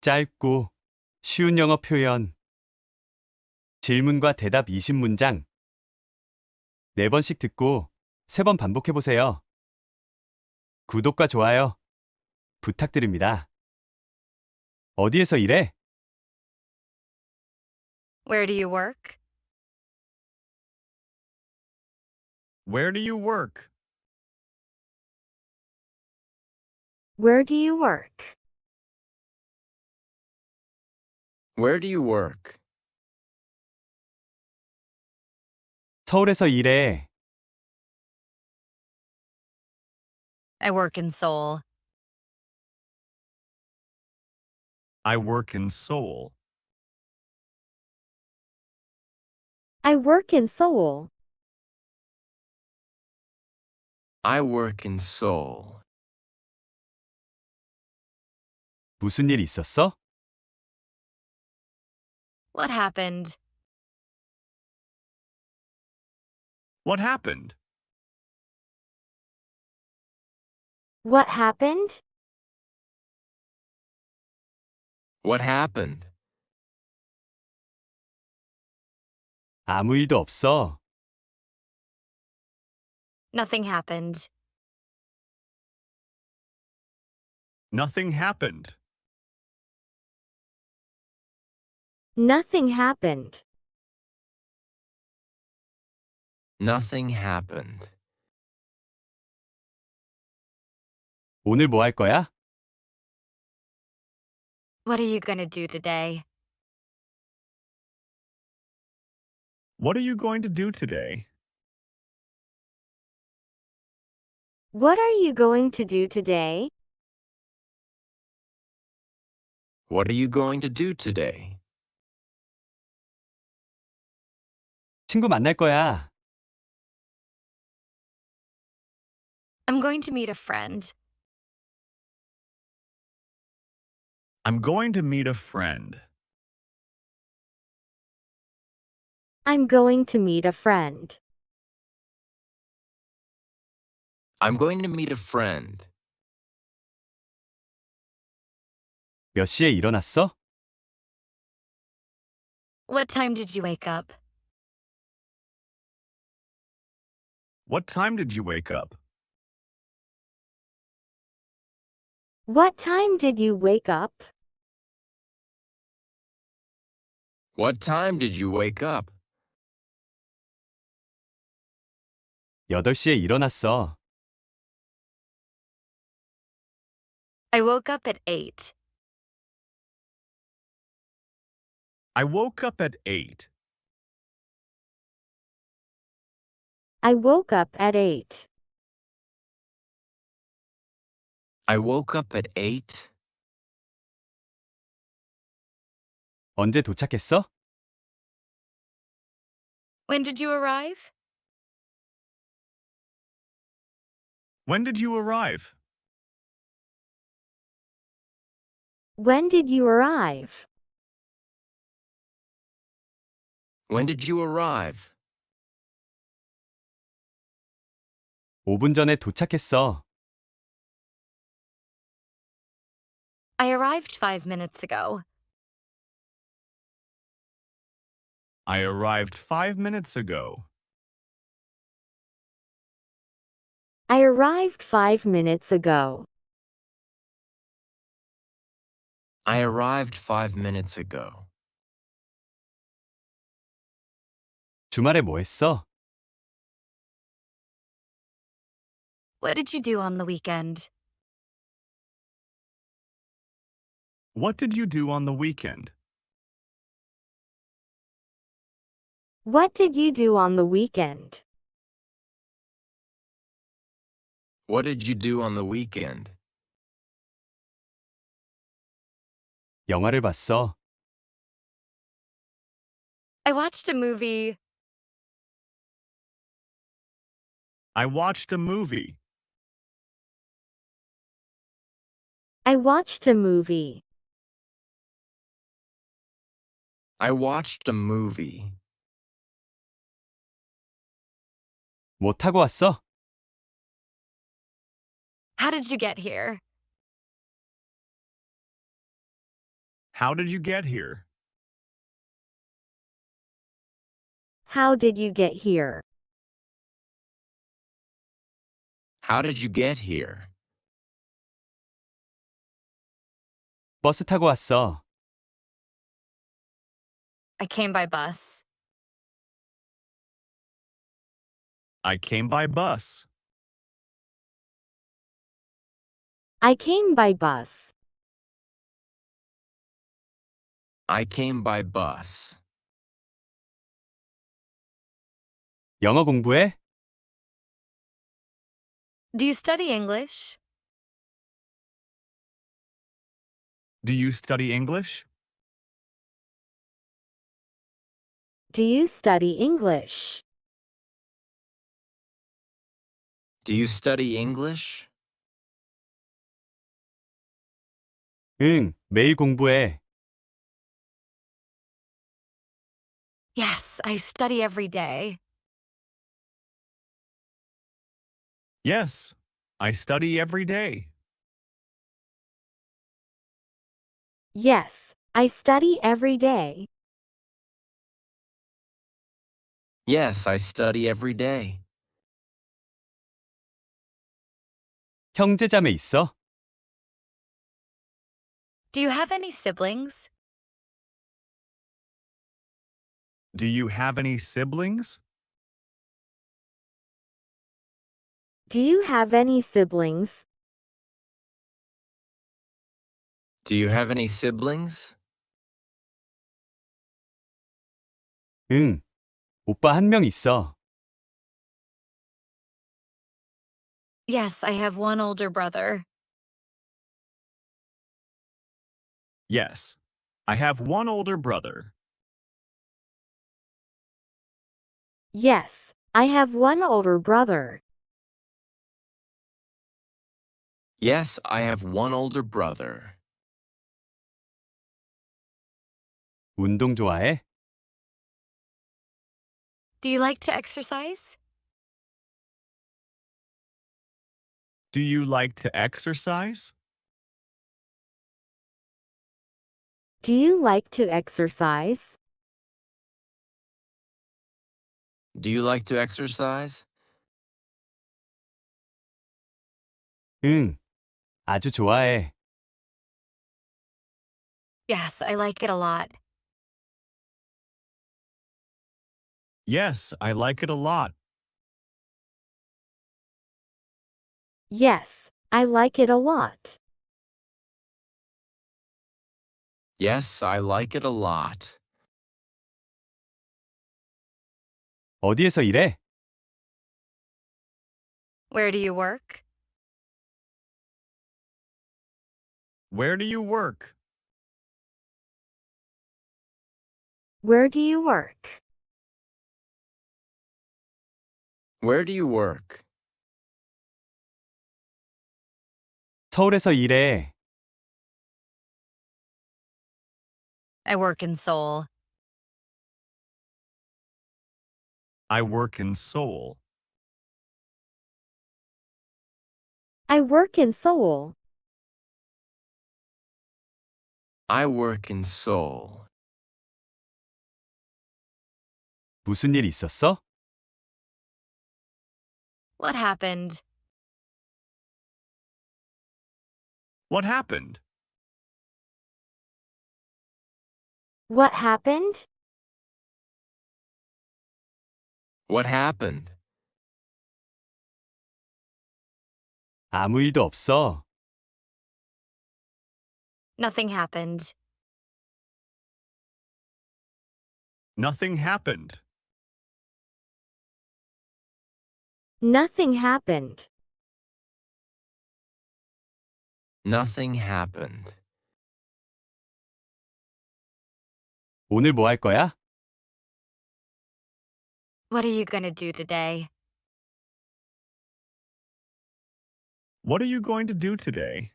짧고 쉬운 영어 표현. 질문과 대답 20문장. 4번씩 듣고 3번 반복해 보세요. 구독과 좋아요 부탁드립니다. 어디에서 일해? Where do you work? Where do you work? Where do you work? Where do you work? 서울에서 일해. I work in Seoul. I work in Seoul. I work in Seoul. I work in Seoul. 무슨 일 있었어? What happened? What happened? What happened? What happened? 아무 일도 없어. Nothing happened. Nothing happened. Nothing happened. Nothing happened. 오늘 뭐 할 거야? What are you going to do today? What are you going to do today? What are you going to do today? What are you going to do today? 친구 만날 거야. I'm going to meet a friend. I'm going to meet a friend. I'm going to meet a friend. I'm going to meet a friend. 몇 시에 일어났어? What time did you wake up? What time did you wake up? What time did you wake up? What time did you wake up? 8시에 일어났어. I woke up at 8. I woke up at 8. I woke up at 8. I woke up at 8. 언제 도착했어? When did you arrive? When did you arrive? When did you arrive? When did you arrive? 5분 전에 도착했어. I arrived 5 minutes ago. I arrived 5 minutes ago. I arrived 5 minutes ago. I arrived 5 minutes ago. 주말에 뭐 했어? What did you do on the weekend? What did you do on the weekend? What did you do on the weekend? What did you do on the weekend? 영화를 봤어. I watched a movie. I watched a movie. I watched a movie. I watched a movie. 뭐 타고 왔어? How did you get here? How did you get here? How did you get here? How did you get here? 버스 타고 왔어. I came by bus. I came by bus. I came by bus. I came by bus. 영어 공부해? Do you study English? Do you study English? Do you study English? Do you study English? 응, 매일 공부해. Yes, I study every day. Yes, I study every day. Yes, I study every day. Yes, I study every day. 형제자매 있어? Do you have any siblings? Do you have any siblings? Do you have any siblings? Do you have any siblings? 응, 오빠 한 명 있어. Yes, I have one older brother. Yes, I have one older brother. Yes, I have one older brother. Yes, I have one older brother. 운동 좋아해? Do you like to exercise? Do you like to exercise? Do you like to exercise? Do you like to exercise? 응, 아주 좋아해. Yes, I like it a lot. Yes, I like it a lot. Yes, I like it a lot. Yes, I like it a lot. 어디에서 일해? Where do you work? Where do you work? Where do you work? Where do you work? 서울에서 일해. I work in Seoul. I work in Seoul. I work in Seoul. I work in Seoul. 무슨 일 있었어? What happened? What happened? What happened? What happened? 아무 일도 없어. Nothing happened. Nothing happened. Nothing happened. Nothing happened. 오늘 뭐 할 거야? What are you gonna do today? What are you going to do today?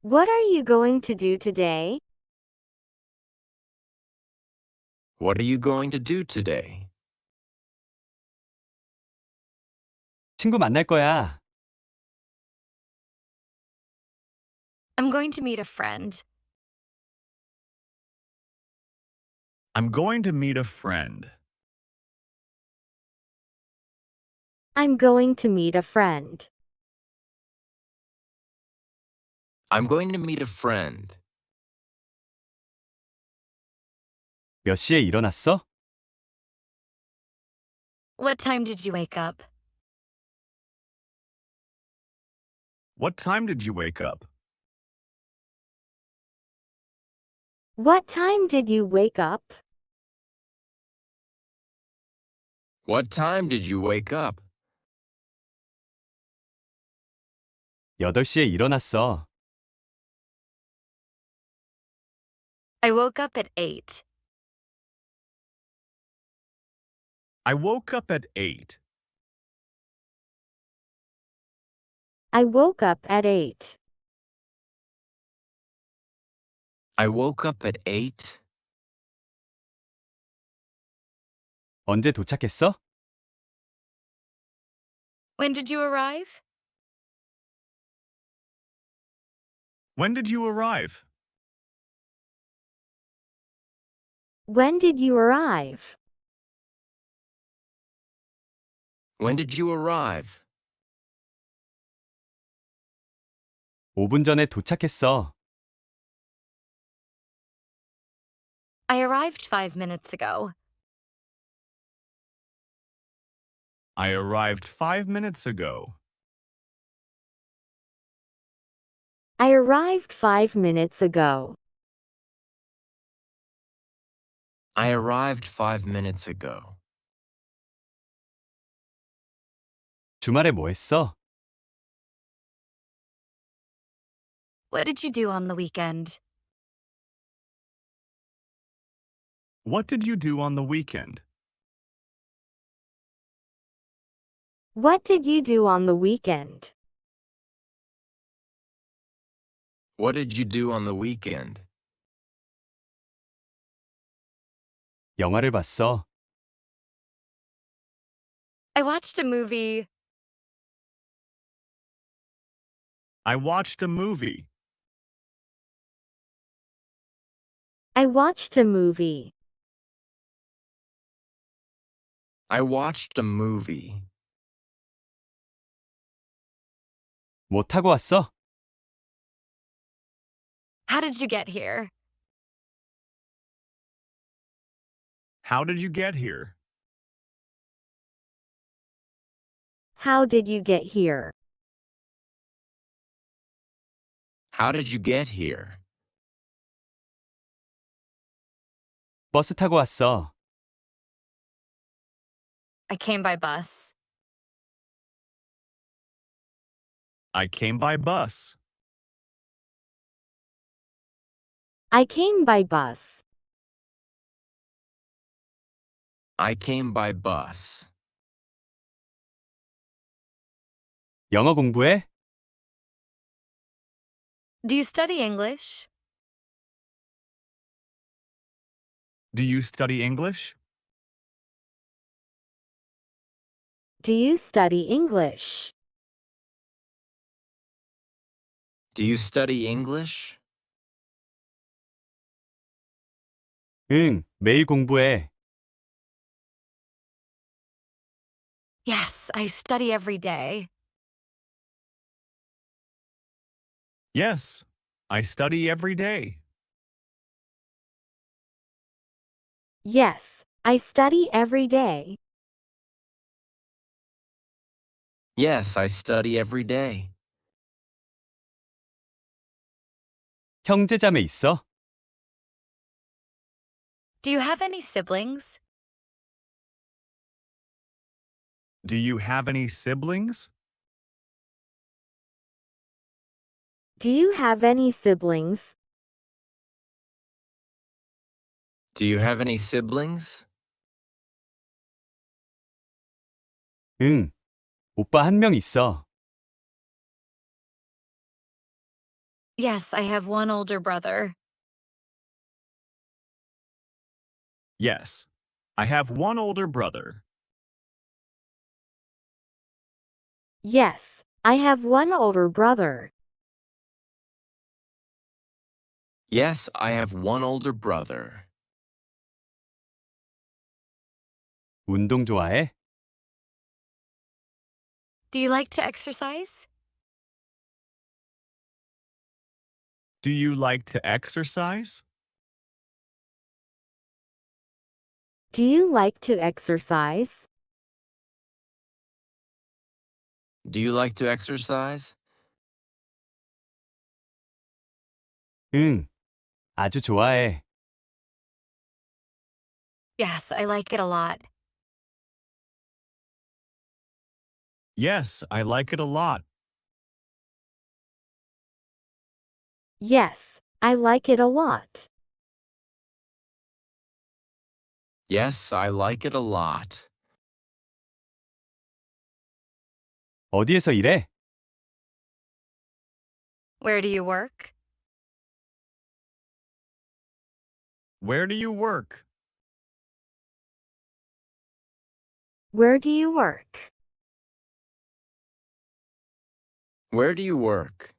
What are you going to do today? What are you going to do today? 친구 만날 거야. I'm going to meet a friend. I'm going to meet a friend. I'm going to meet a friend. I'm going to meet a friend. 몇 시에 일어났어? What time did you wake up? What time did you wake up? What time did you wake up? What time did you wake up? 8시에 일어났어. I woke up at 8. I woke up at 8. I woke up at 8. I woke up at 8. 언제 도착했어? When did you arrive? When did you arrive? When did you arrive? When did you arrive? 5분 전에 도착했어. I arrived 5 minutes ago. I arrived 5 minutes ago. I arrived 5 minutes ago. I arrived 5 minutes ago. 주말에 뭐 했어? What did you do on the weekend? What did you do on the weekend? What did you do on the weekend? What did you do on the weekend? 영화를 봤어. I watched a movie. I watched a movie. I watched a movie. I watched a movie. 뭐 타고 왔어? How did you get here? How did you get here? How did you get here? How did you get here? 버스 타고 왔어. I came by bus. I came by bus. I came by bus. I came by bus. 영어 공부해? Do you study English? Do you study English? Do you study English? Do you study English? 응, 매일 공부해. Yes, I study every day. Yes, I study every day. Yes, I study every day. Yes, I study every day. 형제자매 있어? Do you have any siblings? Do you have any siblings? Do you have any siblings? Do you have any siblings? 응, 오빠 한 명 있어. Yes, I have one older brother. Yes, I have one older brother. Yes, I have one older brother. Yes, I have one older brother. 운동 좋아해? Do you like to exercise? Do you like to exercise? Do you like to exercise? Do you like to exercise? 응, 아주 좋아해. Yes, I like it a lot. Yes, I like it a lot. Yes, I like it a lot. Yes, I like it a lot. 어디에서 일해? Where do you work? Where do you work? Where do you work? Where do you work?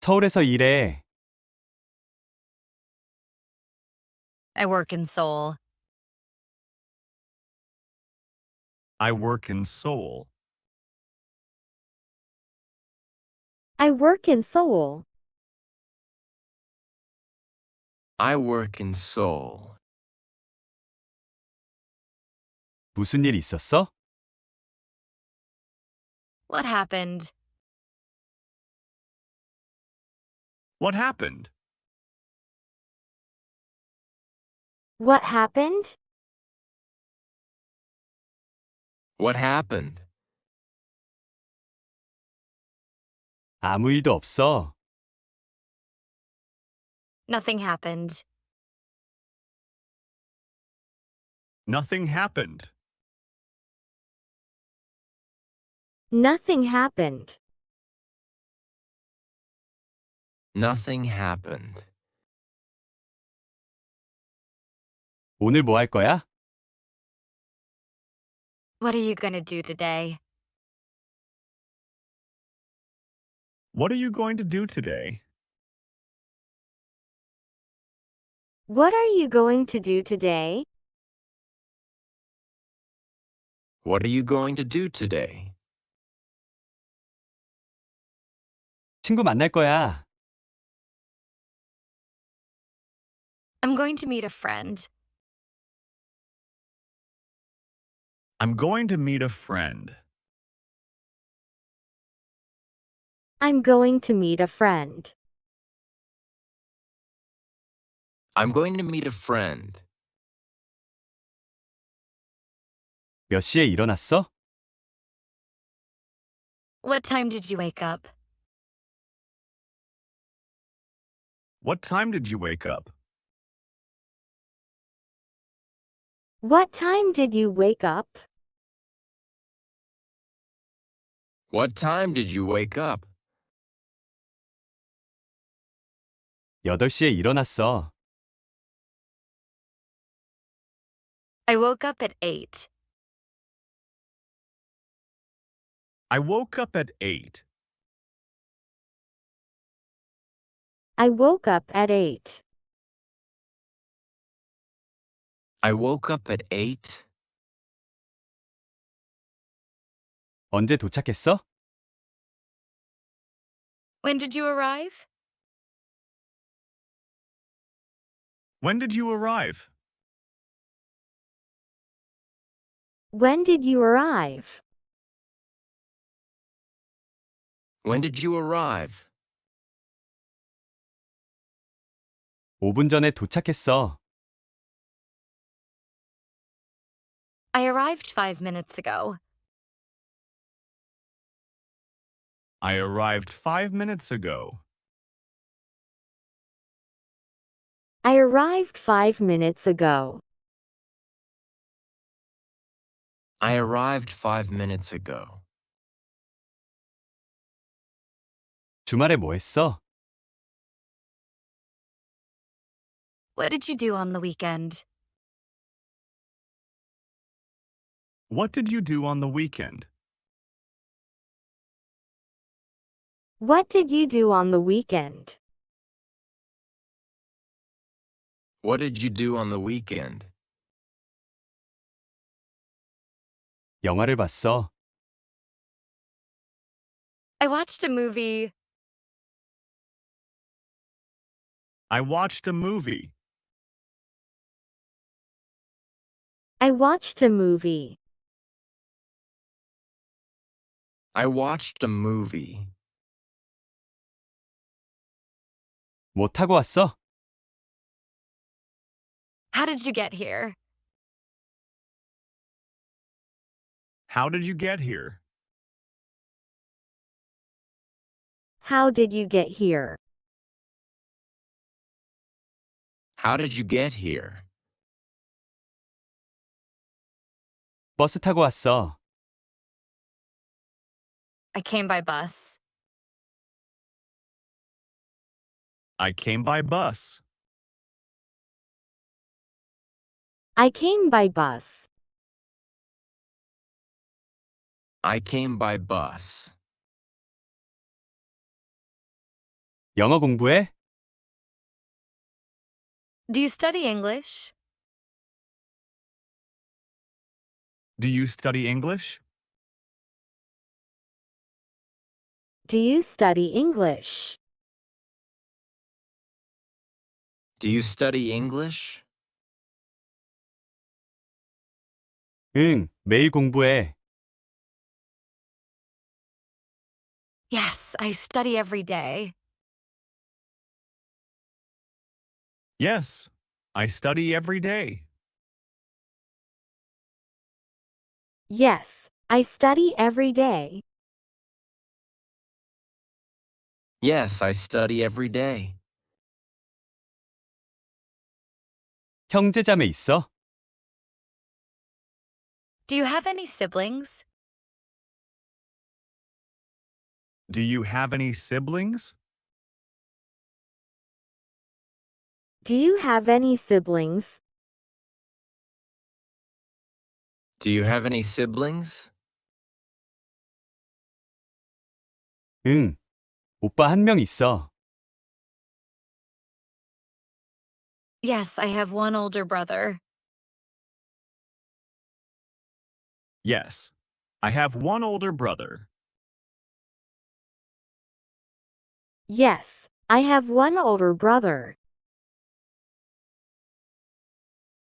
서울에서 일해. I work in Seoul. I work in Seoul. I work in Seoul. I work in Seoul. 무슨 일 있었어? What happened? What happened? What happened? What happened? 아무 일도 없어. Nothing happened. Nothing happened. Nothing happened. Nothing happened. 오늘 뭐 할 거야? What are you gonna do today? What are you going to do today? What are you going to do today? What are you going to do today? 친구 만날 거야. I'm going to meet a friend. I'm going to meet a friend. I'm going to meet a friend. I'm going to meet a friend. 몇 시에 일어났어? What time did you wake up? What time did you wake up? What time did you wake up? What time did you wake up? 8시에 일어났어. I woke up at 8. I woke up at 8. I woke up at 8. I woke up at 8. 언제 도착했어? When did you arrive? When did you arrive? When did you arrive? When did you arrive? 5분 전에 도착했어. I arrived 5 minutes ago. I arrived 5 minutes ago. I arrived 5 minutes ago. I arrived 5 minutes ago. 주말에 뭐 했어? What did you do on the weekend? What did you do on the weekend? What did you do on the weekend? What did you do on the weekend? 영화를 봤어. I watched a movie. I watched a movie. I watched a movie. I watched a movie. 뭐 타고 왔어? How did you get here? How did you get here? How did you get here? How did you get here? 버스 타고 왔어. I came by bus. I came by bus. I came by bus. I came by bus. 영어 공부해? Do you study English? Do you study English? Do you study English? Do you study English? 응, 매일 공부해. Yes, I study every day. Yes, I study every day. Yes, I study every day. Yes, I study every day. 형제자매 있어? Do you have any siblings? Do you have any siblings? Do you have any siblings? Do you have any siblings? 응, 오빠 한 명 있어. Yes, I have one older brother. Yes, I have one older brother. Yes, I have one older brother.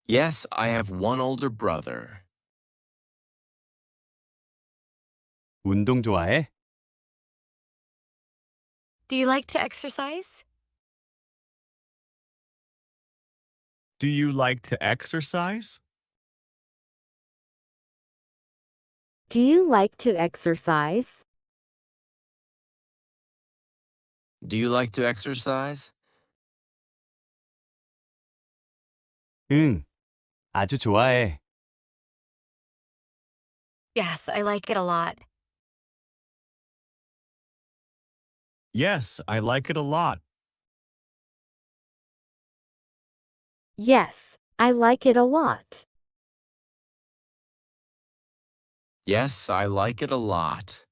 Yes, I have one older brother. 운동 좋아해? Do you like to exercise? Do you like to exercise? Do you like to exercise? Do you like to exercise? 응, 아주 좋아해. Yes, I like it a lot. Yes, I like it a lot. Yes, I like it a lot. Yes, I like it a lot.